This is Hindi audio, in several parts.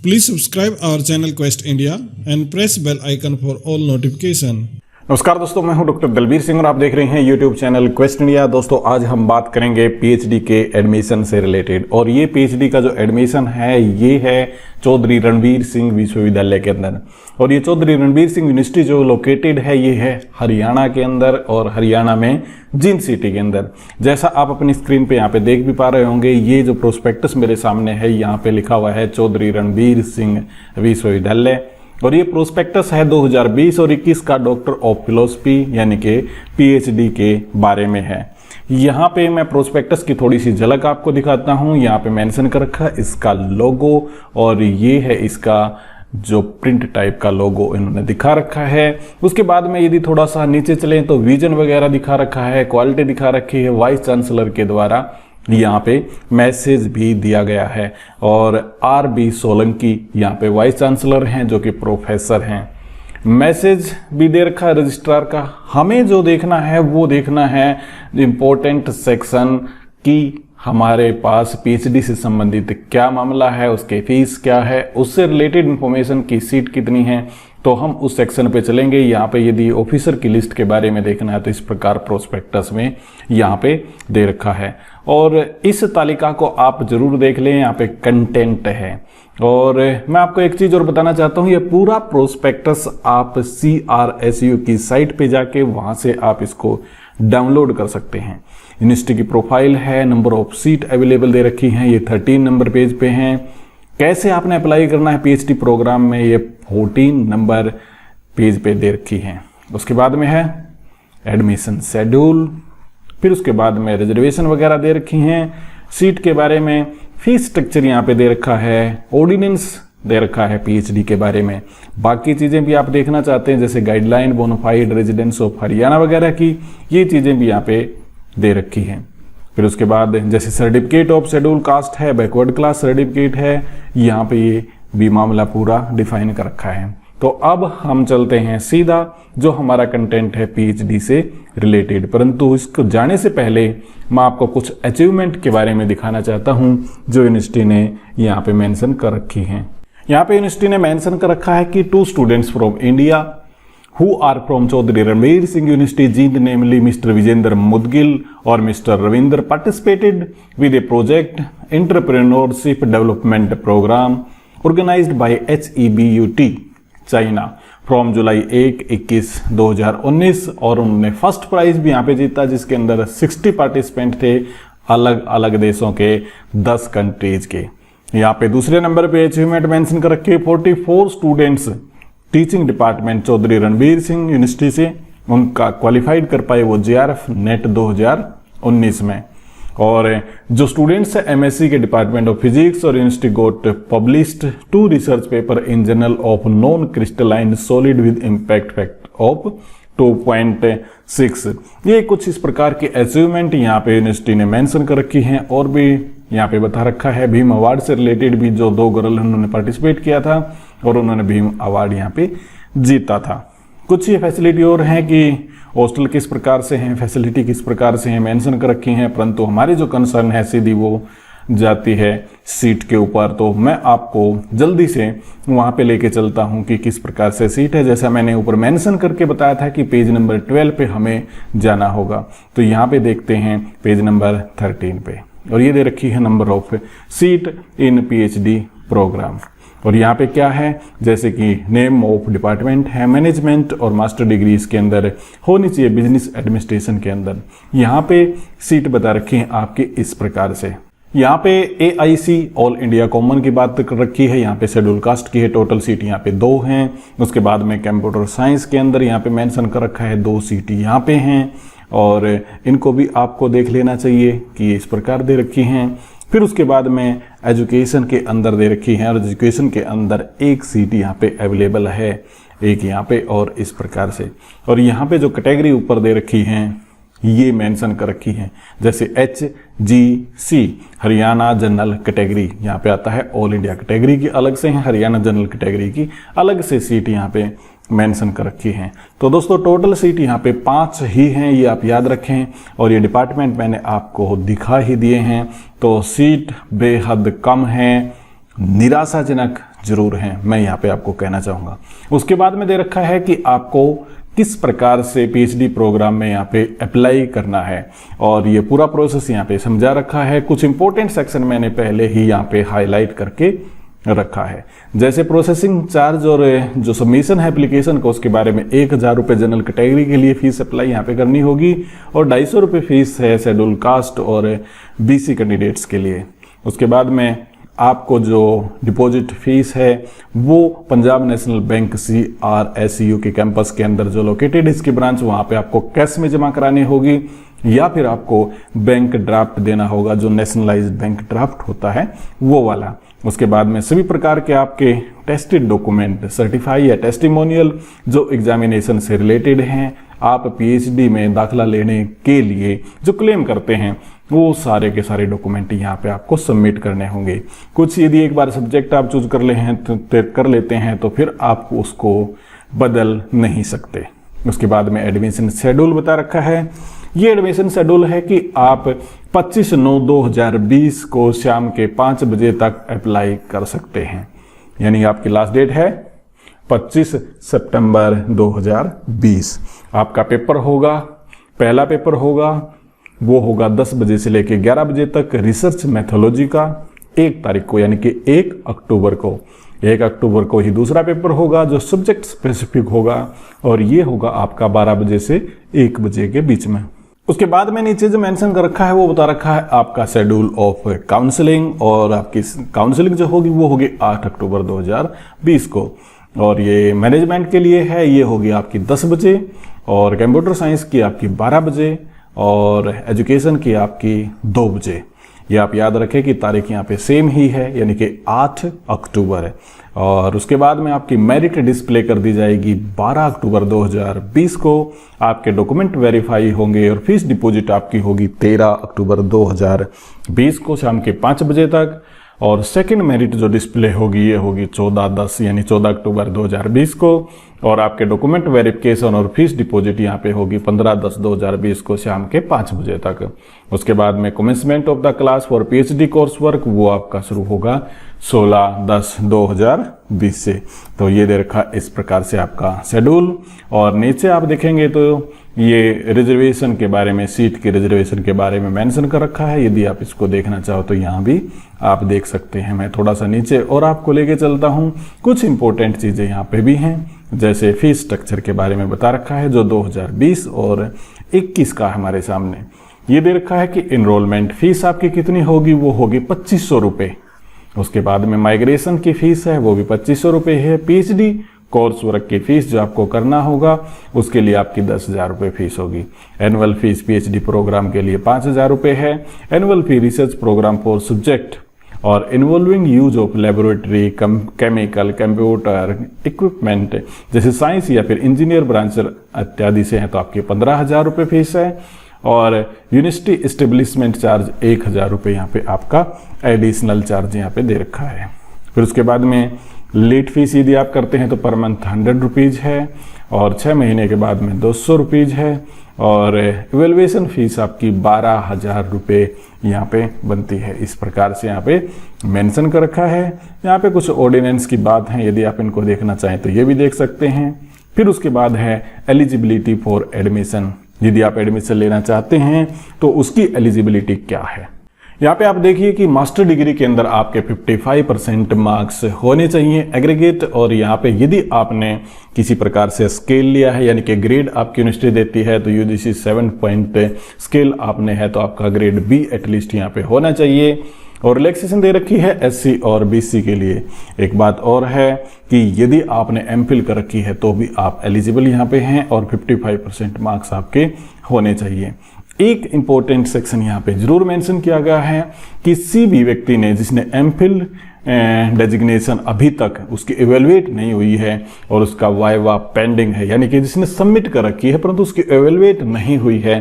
Please subscribe our channel Quest India and press bell icon for all notification. नमस्कार दोस्तों, मैं हूं डॉक्टर दलबीर सिंह और आप देख रहे हैं यूट्यूब चैनल क्वेस्ट इंडिया। दोस्तों आज हम बात करेंगे पीएचडी के एडमिशन से रिलेटेड, और ये पीएचडी का जो एडमिशन है ये है चौधरी रणवीर सिंह विश्वविद्यालय के अंदर। और ये चौधरी रणवीर सिंह यूनिवर्सिटी जो लोकेटेड है ये है हरियाणा के अंदर, और हरियाणा में जींद सिटी के अंदर। जैसा आप अपनी स्क्रीन पे यहाँ पे देख भी पा रहे होंगे, ये जो प्रोस्पेक्टस मेरे सामने है यहाँ पे लिखा हुआ है चौधरी रणवीर सिंह विश्वविद्यालय, और ये प्रोस्पेक्टस है 2020 और 21 का डॉक्टर ऑफ फिलोसफी यानी कि पीएचडी के बारे में है। यहाँ पे मैं प्रोस्पेक्टस की थोड़ी सी झलक आपको दिखाता हूँ। यहाँ पे मेंशन कर रखा है इसका लोगो, और ये है इसका जो प्रिंट टाइप का लोगो इन्होंने दिखा रखा है। उसके बाद में यदि थोड़ा सा नीचे चलें तो विजन वगैरह दिखा रखा है, क्वालिटी दिखा रखी है वाइस चांसलर के द्वारा। यहाँ पे मैसेज भी दिया गया है, और आर.बी. सोलंकी यहाँ पे वाइस चांसलर हैं जो कि प्रोफेसर हैं। मैसेज भी दे रखा है रजिस्ट्रार का। हमें जो देखना है वो देखना है इम्पोर्टेंट सेक्शन की, हमारे पास पीएचडी से संबंधित क्या मामला है, उसके फीस क्या है, उससे रिलेटेड इंफॉर्मेशन की सीट कितनी है, तो हम उस सेक्शन पे चलेंगे। यहाँ पे यदि ऑफिसर की लिस्ट के बारे में देखना है तो इस प्रकार प्रोस्पेक्टस में यहाँ पे दे रखा है, और इस तालिका को आप जरूर देख लें। यहाँ पे कंटेंट है, और मैं आपको एक चीज और बताना चाहता हूँ, ये पूरा प्रोस्पेक्टस आप CRSU की साइट पे जाके वहां से आप इसको डाउनलोड कर सकते हैं। यूनिवर्सिटी की प्रोफाइल है, नंबर ऑफ सीट अवेलेबल दे रखी हैं, ये 13 नंबर पेज पे हैं। कैसे आपने अप्लाई करना है पीएचडी प्रोग्राम में, ये 14 नंबर पेज पे दे रखी हैं। उसके बाद में है एडमिशन शेड्यूल, फिर उसके बाद में रिजर्वेशन वगैरह दे रखी हैं, सीट के बारे में, फीस स्ट्रक्चर यहाँ पे दे रखा है, ऑर्डिनेंस दे रखा है पीएचडी के बारे में। बाकी चीजें भी आप देखना चाहते हैं जैसे guideline bona fide residence of Haryana वगैरह की, ये चीजें भी यहाँ पे दे रखी हैं। फिर उसके बाद जैसे सर्टिफिकेट ऑफ शेड्यूल कास्ट है, बैकवर्ड क्लास सर्टिफिकेट है, यहाँ पे ये भी मामला पूरा डिफाइन कर रखा है। तो अब हम चलते हैं सीधा जो हमारा कंटेंट है पीएचडी से रिलेटेड, परंतु इसको जाने से पहले मैं आपको कुछ अचीवमेंट के बारे में दिखाना चाहता हूं जो यूनिवर्सिटी ने यहाँ पे मेंशन कर रखी हैं। यहाँ पे यूनिवर्सिटी ने मेंशन कर रखा है कि 2 students from India who are from Chaudhary Ranbir Singh University Jind, namely Mr Vijender Mudgil और Mr Ravinder, participated with a project entrepreneurship development programme organised by HEBUT China from July 1-21 2019, और उन्होंने फर्स्ट प्राइज भी यहाँ पे जीता जिसके अंदर 60 पार्टिसिपेंट थे अलग अलग देशों के 10 कंट्रीज के। यहाँ पे दूसरे नंबर पे अचीवमेंट मेंशन कर रखे 44 students teaching department Chaudhary Ranbir Singh university से उनका क्वालिफाइड कर पाए वो JRF नेट 2019 में। और जो स्टूडेंट्स है MSc के डिपार्टमेंट ऑफ फिजिक्स और university got published 2 research paper in journal of non crystalline solid with impact factor of 2.6। ये कुछ इस प्रकार की अचीवमेंट यहाँ पे यूनिवर्सिटी ने मेंशन कर रखी हैं, और भी यहाँ पे बता रखा है भीम अवार्ड से रिलेटेड भी जो 2 गर्ल उन्होंने पार्टिसिपेट किया था और उन्होंने भीम अवार्ड यहाँ पे जीता था। कुछ ये फैसिलिटी और हैं कि हॉस्टल किस प्रकार से हैं, फैसिलिटी किस प्रकार से हैं, मेंशन कर रखी हैं, परंतु हमारी जो कंसर्न है सीधी वो जाती है सीट के ऊपर। तो मैं आपको जल्दी से वहाँ पे लेके चलता हूँ कि किस प्रकार से सीट है। जैसा मैंने ऊपर मेंशन करके बताया था कि पेज नंबर 12 पे हमें जाना होगा, तो यहाँ पे देखते हैं पेज नंबर 13 पे, और ये दे रखी है number of seat in PhD program. और यहाँ पे क्या है जैसे कि नेम ऑफ डिपार्टमेंट है, मैनेजमेंट और मास्टर डिग्री इसके अंदर होनी चाहिए बिजनेस एडमिनिस्ट्रेशन के अंदर। यहाँ पे सीट बता रखी है आपकी इस प्रकार से। यहाँ पे AIC ऑल इंडिया कॉमन की बात कर रखी है, यहाँ पे शेड्यूल कास्ट की है, टोटल सीट यहाँ पे 2 हैं। उसके बाद में कंप्यूटर साइंस के अंदर यहाँ पे मेंशन कर रखा है 2 सीट यहाँ पे हैं, और इनको भी आपको देख लेना चाहिए कि इस प्रकार दे रखी हैं। फिर उसके बाद में एजुकेशन के अंदर दे रखी है, और एजुकेशन के अंदर 1 सीट यहाँ पे अवेलेबल है, एक यहाँ पे और इस प्रकार से। और यहाँ पे जो कैटेगरी ऊपर दे रखी हैं ये मेंशन कर रखी है, जैसे HGC हरियाणा जनरल कैटेगरी यहाँ पे आता है, ऑल इंडिया कैटेगरी की अलग से है, हरियाणा जनरल कैटेगरी की अलग से सीट यहाँ पे मेंशन कर रखी हैं। तो दोस्तों टोटल सीट यहाँ पे 5 ही हैं, ये आप याद रखें, और ये डिपार्टमेंट मैंने आपको दिखा ही दिए हैं। तो सीट बेहद कम है, निराशाजनक जरूर हैं, मैं यहाँ पे आपको कहना चाहूँगा। उसके बाद में दे रखा है कि आपको किस प्रकार से पीएचडी प्रोग्राम में यहाँ पे अप्लाई करना है और ये पूरा प्रोसेस यहाँ पे समझा रखा है। कुछ इंपॉर्टेंट सेक्शन मैंने पहले ही यहाँ पे हाईलाइट करके रखा है, जैसे प्रोसेसिंग चार्ज और जो सबमिशन है एप्लीकेशन का, उसके बारे में 1000 रुपये जनरल कैटेगरी के लिए फीस अप्लाई यहाँ पे करनी होगी और 250 रुपये फीस है शेड्यूल कास्ट और बीसी कैंडिडेट्स के लिए। उसके बाद में आपको जो डिपॉजिट फीस है वो पंजाब नेशनल बैंक CRSU के कैंपस के अंदर जो लोकेटेड इसकी ब्रांच, वहाँ पे आपको कैश में जमा करानी होगी या फिर आपको बैंक ड्राफ्ट देना होगा, जो नेशनलाइज्ड बैंक ड्राफ्ट होता है वो वाला। उसके बाद में सभी प्रकार के आपके टेस्टेड डॉक्यूमेंट, सर्टिफाई या टेस्टिमोनियल जो एग्जामिनेशन से रिलेटेड हैं, आप पीएचडी में दाखिला लेने के लिए जो क्लेम करते हैं वो सारे के सारे डॉक्यूमेंट यहाँ पे आपको सबमिट करने होंगे। कुछ यदि एक बार सब्जेक्ट आप चूज कर लेते हैं तो फिर आप उसको बदल नहीं सकते। उसके बाद में एडमिशन शेड्यूल बता रखा है। ये एडमिशन शेड्यूल है कि आप 25/9/2020 को शाम के 5 बजे तक अप्लाई कर सकते हैं, यानी आपकी लास्ट डेट है 25 सितंबर 2020। आपका पेपर होगा, पहला पेपर होगा वो होगा 10 बजे से लेकर 11 बजे तक रिसर्च मैथोलॉजी का 1 तारीख को, यानी कि 1 अक्टूबर को। 1 अक्टूबर को ही दूसरा पेपर होगा जो सब्जेक्ट स्पेसिफिक होगा और ये होगा आपका 12 बजे से 1 बजे के बीच में। उसके बाद में नीचे जो मेंशन कर रखा है वो बता रखा है आपका शेड्यूल ऑफ काउंसलिंग, और आपकी काउंसलिंग जो होगी वो होगी 8 अक्टूबर 2020 को। और ये मैनेजमेंट के लिए है, ये होगी आपकी 10 बजे, और कंप्यूटर साइंस की आपकी 12 बजे, और एजुकेशन की आपकी 2 बजे। ये आप याद रखें कि तारीख यहाँ पे सेम ही है, यानी कि 8 अक्टूबर है। और उसके बाद में आपकी मेरिट डिस्प्ले कर दी जाएगी 12 अक्टूबर 2020 को। आपके डॉक्यूमेंट वेरीफाई होंगे और फीस डिपॉजिट आपकी होगी 13 अक्टूबर 2020 को शाम के 5 बजे तक। और सेकंड मेरिट जो डिस्प्ले होगी ये होगी 14/10 यानी 14 अक्टूबर 2020 को। और आपके डॉक्यूमेंट वेरिफिकेशन और फीस डिपॉजिट यहाँ पे होगी 15/10/2020 को शाम के 5 बजे तक। उसके बाद में commencement of the class for PhD course work वो आपका शुरू होगा 16/10/2020 से। तो ये दे रखा इस प्रकार से आपका शेड्यूल। और नीचे आप देखेंगे तो ये रिजर्वेशन के बारे में, सीट के रिजर्वेशन के बारे में मेंशन कर रखा है। यदि आप इसको देखना चाहो तो यहाँ भी आप देख सकते हैं। मैं थोड़ा सा नीचे और आपको लेके चलता हूँ। कुछ इंपॉर्टेंट चीज़ें यहाँ पे भी हैं, जैसे फीस स्ट्रक्चर के बारे में बता रखा है जो 2020 और 21 का हमारे सामने। ये दे रखा है कि इनरोलमेंट फीस आपकी कितनी होगी, वो होगी 2500 रुपये। उसके बाद में माइग्रेशन की फीस है वो भी 2500 रुपये है। पीएचडी कोर्स वर्क की फीस जो आपको करना होगा उसके लिए आपकी 10,000 रुपये फीस होगी। एनुअल फीस पीएचडी प्रोग्राम के लिए 5,000 रुपये है। Annual fee research programme for subject और involving use of laboratory chemical computer equipment जैसे साइंस या फिर इंजीनियर ब्रांच इत्यादि से हैं तो आपकी 15,000 रुपये फीस है। और यूनिवर्सिटी एस्टेब्लिशमेंट चार्ज 1,000 रुपये यहाँ पे आपका एडिशनल चार्ज यहाँ पे दे रखा है। फिर उसके बाद में लेट फीस यदि आप करते हैं तो पर मंथ 100 रुपीज़ है और 6 महीने के बाद में 200 रुपीज़ है। और इवेल्युएशन फीस आपकी 12,000 रुपये यहाँ पे बनती है। इस प्रकार से यहाँ पे मेंशन कर रखा है। यहाँ पे कुछ ऑर्डिनेंस की बात है, यदि आप इनको देखना चाहें तो ये भी देख सकते हैं। फिर उसके बाद है एलिजिबिलिटी फॉर एडमिशन। यदि आप एडमिशन लेना चाहते हैं तो उसकी एलिजिबिलिटी क्या है। यहाँ पे आप देखिए कि मास्टर डिग्री के अंदर आपके 55% मार्क्स होने चाहिए एग्रीगेट। और यहाँ पे यदि आपने किसी प्रकार से स्केल लिया है यानी कि ग्रेड आपकी यूनिवर्सिटी देती है तो यूजीसी 7 पॉइंट स्केल आपने है तो आपका ग्रेड बी एटलीस्ट यहाँ पे होना चाहिए। और रिलैक्सेशन दे रखी है एससी और बीसी के लिए। एक बात और है कि यदि आपने एमफिल कर रखी है तो भी आप एलिजिबल यहाँ पे हैं और 55% मार्क्स आपके होने चाहिए। एक इंपॉर्टेंट सेक्शन यहाँ पे जरूर मेंशन किया गया है कि किसी भी व्यक्ति ने जिसने एमफिल डेजिग्नेशन अभी तक उसकी इवेलुएट नहीं हुई है और उसका वाइवा पेंडिंग है यानी कि जिसने सबमिट कर रखी है परंतु उसकी इवेलुएट नहीं हुई है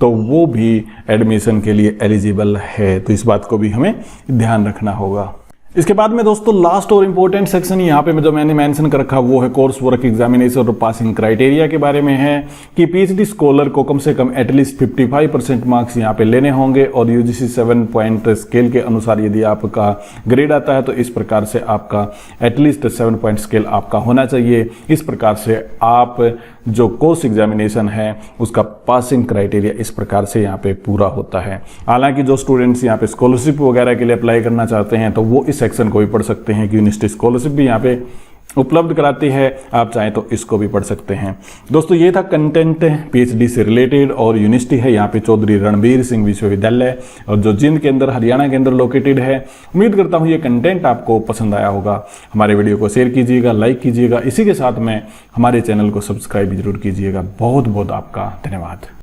तो वो भी एडमिशन के लिए एलिजिबल है। तो इस बात को भी हमें ध्यान रखना होगा। इसके बाद में दोस्तों लास्ट और इंपॉर्टेंट सेक्शन यहाँ पे जो मैंने मेंशन कर रखा वो है कोर्स वर्क एग्जामिनेशन और पासिंग क्राइटेरिया के बारे में है कि पीएचडी स्कॉलर को कम से कम एटलीस्ट 55% मार्क्स यहाँ पे लेने होंगे और यूजीसी 7 पॉइंट स्केल के अनुसार यदि आपका ग्रेड आता है तो इस प्रकार से आपका एटलीस्ट 7 पॉइंट स्केल आपका होना चाहिए। इस प्रकार से आप जो कोर्स एग्जामिनेशन है उसका पासिंग क्राइटेरिया इस प्रकार से यहाँ पे पूरा होता है। हालांकि जो स्टूडेंट्स यहाँ पे स्कॉलरशिप वगैरह के लिए अप्लाई करना चाहते हैं तो वो इस सेक्शन को भी पढ़ सकते हैं कि यूनिवर्सिटी स्कॉलरशिप भी यहाँ पे उपलब्ध कराती है, आप चाहें तो इसको भी पढ़ सकते हैं। दोस्तों ये था कंटेंट पीएचडी से रिलेटेड और यूनिवर्सिटी है यहाँ पे चौधरी रणबीर सिंह विश्वविद्यालय और जो जिंद के अंदर हरियाणा के अंदर लोकेटेड है। उम्मीद करता हूँ ये कंटेंट आपको पसंद आया होगा। हमारे वीडियो को शेयर कीजिएगा, लाइक कीजिएगा, इसी के साथ में हमारे चैनल को सब्सक्राइब जरूर कीजिएगा। बहुत बहुत आपका धन्यवाद।